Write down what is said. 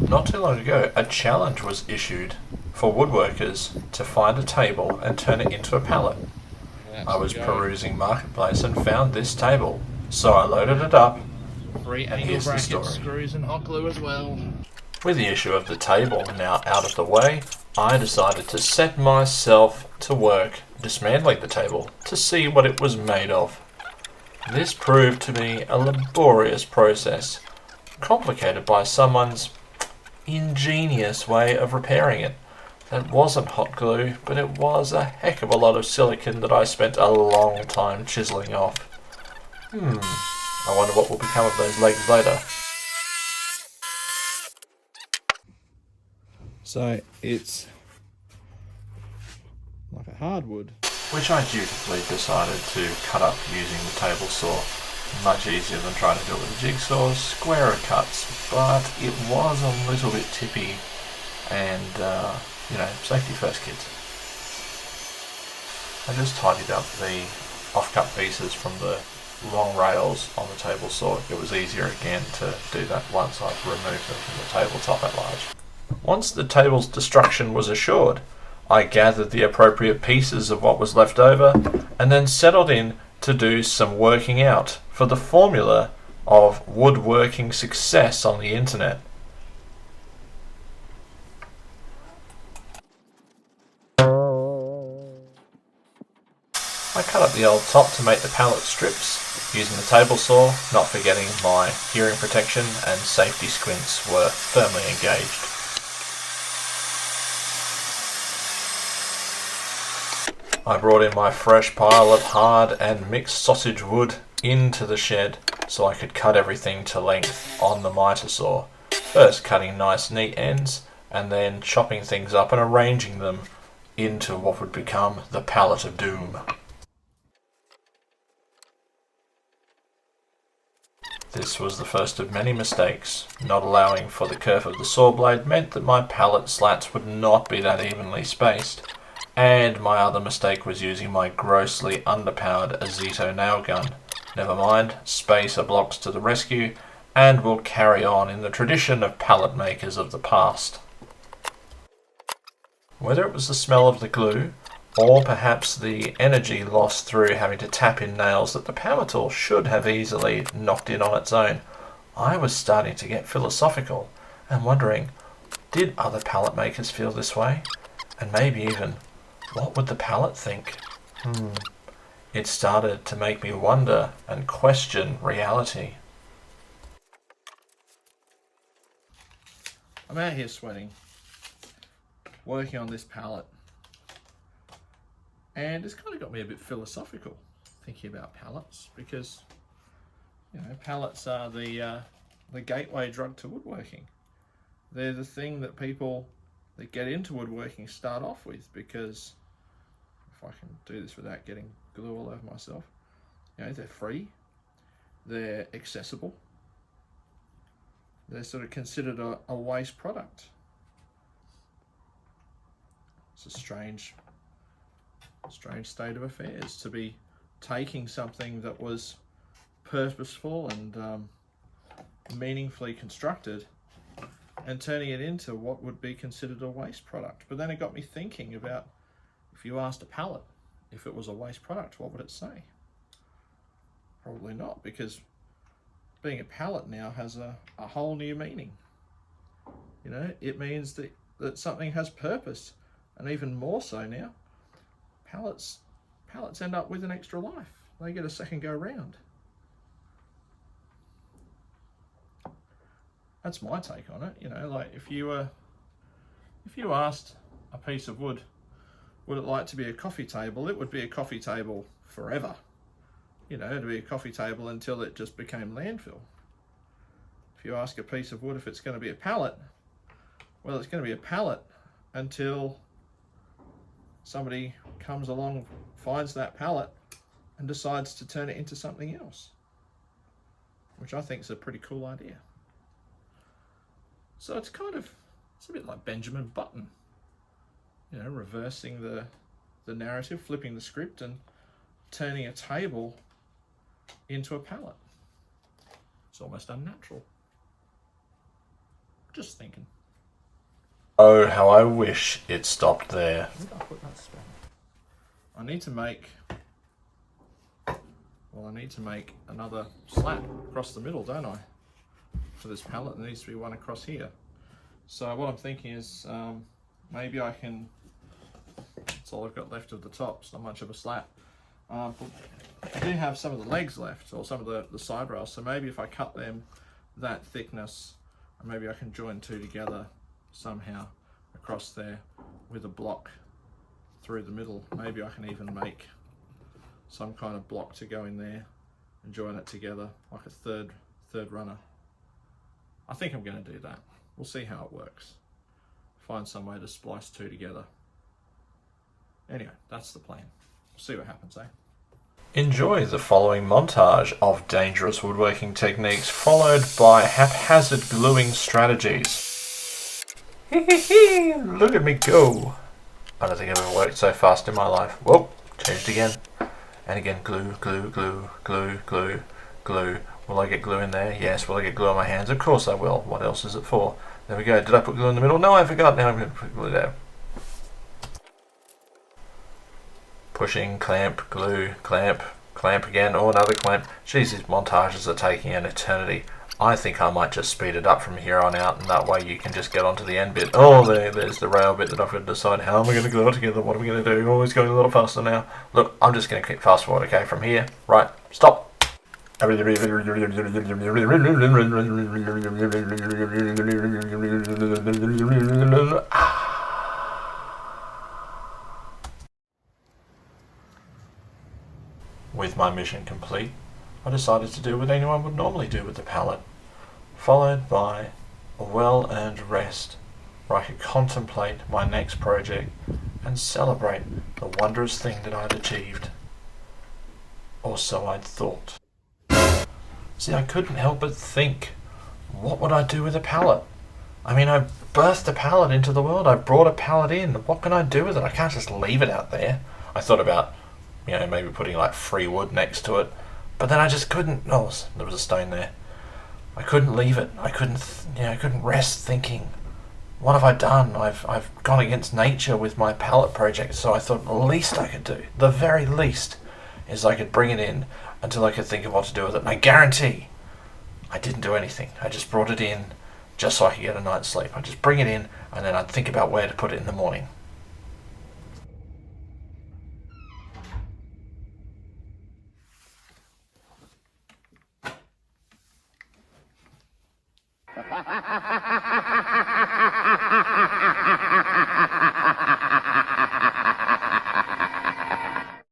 Not too long ago, a challenge was issued for woodworkers to find a table and turn it into a pallet. I Let's was go. perusing Marketplace and found this table, so I loaded it up, Three and angle here's the brackets, story. screws and hot glue as well. With the issue of the table now out of the way, I decided to set myself to work dismantling the table to see what it was made of. This proved to be a laborious process, complicated by someone's ingenious way of repairing it. It wasn't hot glue, but it was a heck of a lot of silicon that I spent a long time chiseling off. I wonder what will become of those legs later. So it's like a hardwood. Which I dutifully decided to cut up using the table saw. Much easier than trying to do it with a jigsaw, squarer cuts, but it was a little bit tippy and, safety first, kids. I just tidied up the off-cut pieces from the long rails on the table saw. It was easier again to do that once I'd removed them from the tabletop at large. Once the table's destruction was assured, I gathered the appropriate pieces of what was left over and then settled in to do some working out for the formula of woodworking success on the internet. I cut up the old top to make the pallet strips using the table saw, not forgetting my hearing protection and safety squints were firmly engaged. I brought in my fresh pile of hard and mixed sausage wood into the shed so I could cut everything to length on the miter saw, first cutting nice neat ends and then chopping things up and arranging them into what would become the pallet of doom. This was the first of many mistakes. Not allowing for the curve of the saw blade meant that my pallet slats would not be that evenly spaced. And my other mistake was using my grossly underpowered Azito nail gun. Never mind, spacer blocks to the rescue, and we'll carry on in the tradition of pallet makers of the past. Whether it was the smell of the glue, or perhaps the energy lost through having to tap in nails that the power tool should have easily knocked in on its own, I was starting to get philosophical and wondering, did other pallet makers feel this way? And maybe even, what would the pallet think? It started to make me wonder and question reality. I'm out here sweating, working on this pallet, and it's kind of got me a bit philosophical thinking about pallets because pallets are the gateway drug to woodworking. They're the thing that people that get into woodworking start off with because, if I can do this without getting glue all over myself, they're free, they're accessible, they're sort of considered a waste product. It's a strange state of affairs to be taking something that was purposeful and meaningfully constructed and turning it into what would be considered a waste product. But then it got me thinking about, if you asked a pallet if it was a waste product, what would it say? Probably not, because being a pallet now has a whole new meaning. It means that something has purpose, and even more so now, pallets end up with an extra life. They get a second go round. That's my take on it. Like if you asked a piece of wood, would it like to be a coffee table? It would be a coffee table forever. It'd be a coffee table until it just became landfill. If you ask a piece of wood if it's going to be a pallet, well, it's going to be a pallet until somebody comes along, finds that pallet, and decides to turn it into something else, which I think is a pretty cool idea. So it's a bit like Benjamin Button, reversing the narrative, flipping the script, and turning a table into a pallet. It's almost unnatural. Just thinking. Oh, how I wish it stopped there. I need to make, well, I need to make another slat across the middle, don't I? For this pallet, there needs to be one across here. So what I'm thinking is, maybe I can, that's all I've got left of the top, it's not much of a slat. But I do have some of the legs left, or some of the side rails, so maybe if I cut them that thickness, maybe I can join two together somehow across there with a block through the middle. Maybe I can even make some kind of block to go in there and join it together like a third runner. I think I'm going to do that. We'll see how it works. Find some way to splice two together. Anyway, that's the plan. We'll see what happens, eh? Enjoy the following montage of dangerous woodworking techniques followed by haphazard gluing strategies. Look at me go. I don't think I've ever worked so fast in my life. Whoa, changed again. And again, glue, glue, glue, glue, glue, glue. Will I get glue in there? Yes. Will I get glue on my hands? Of course I will. What else is it for? There we go. Did I put glue in the middle? No, I forgot. Now I'm going to put glue there. Pushing, clamp, glue, clamp, clamp again. Oh, another clamp. Jeez, these montages are taking an eternity. I think I might just speed it up from here on out, and that way you can just get onto the end bit. Oh, there's the rail bit that I've got to decide how am I going to glue it together. What am I going to do? Oh, it's going a little faster now. Look, I'm just going to click fast forward, okay, from here. Right, stop. With my mission complete, I decided to do what anyone would normally do with the pallet, followed by a well-earned rest where I could contemplate my next project and celebrate the wondrous thing that I'd achieved. Or so I'd thought. See, I couldn't help but think, what would I do with a pallet? I mean, I birthed a pallet into the world. I brought a pallet in. What can I do with it? I can't just leave it out there. I thought about, maybe putting like free wood next to it. But then I just couldn't. Oh, there was a stone there. I couldn't leave it. I couldn't rest thinking, what have I done? I've gone against nature with my pallet project. So I thought the least I could do, the very least, is I could bring it in until I could think of what to do with it. And I guarantee I didn't do anything. I just brought it in just so I could get a night's sleep. I'd just bring it in and then I'd think about where to put it in the morning.